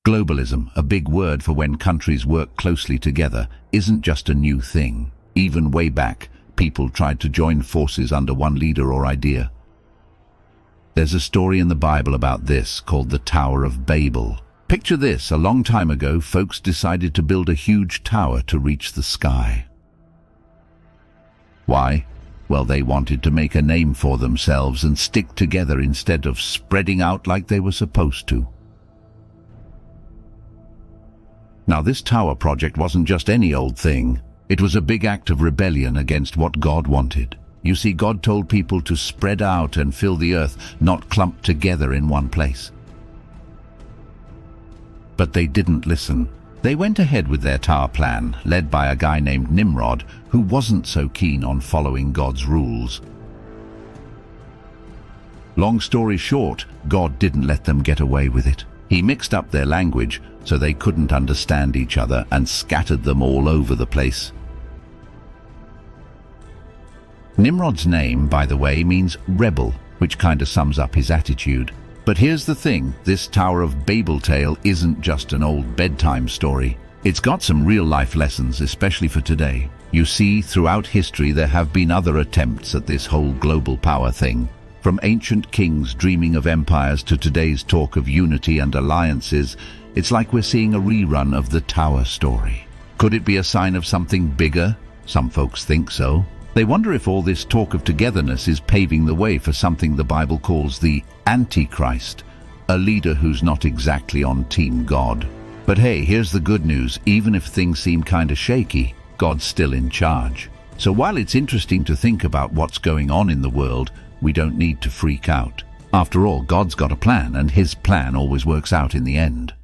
Globalism, a big word for when countries work closely together, isn't just a new thing. Even way back, people tried to join forces under one leader or idea. There's a story in the Bible about this called the Tower of Babel. Picture this: a long time ago, folks decided to build a huge tower to reach the sky. Why? Well, they wanted to make a name for themselves and stick together instead of spreading out like they were supposed to. Now, this tower project wasn't just any old thing. It was a big act of rebellion against what God wanted. You see, God told people to spread out and fill the earth, not clump together in one place. But they didn't listen. They went ahead with their tower plan, led by a guy named Nimrod, who wasn't so keen on following God's rules. Long story short, God didn't let them get away with it. He mixed up their language so they couldn't understand each other and scattered them all over the place. Nimrod's name, by the way, means rebel, which kind of sums up his attitude. But here's the thing, this Tower of Babel tale isn't just an old bedtime story. It's got some real-life lessons, especially for today. You see, throughout history there have been other attempts at this whole global power thing. From ancient kings dreaming of empires to today's talk of unity and alliances, it's like we're seeing a rerun of the Tower story. Could it be a sign of something bigger? Some folks think so. They wonder if all this talk of togetherness is paving the way for something the Bible calls the Antichrist, a leader who's not exactly on Team God. But hey, here's the good news: even if things seem kind of shaky, God's still in charge. So while it's interesting to think about what's going on in the world, we don't need to freak out. After all, God's got a plan, and his plan always works out in the end.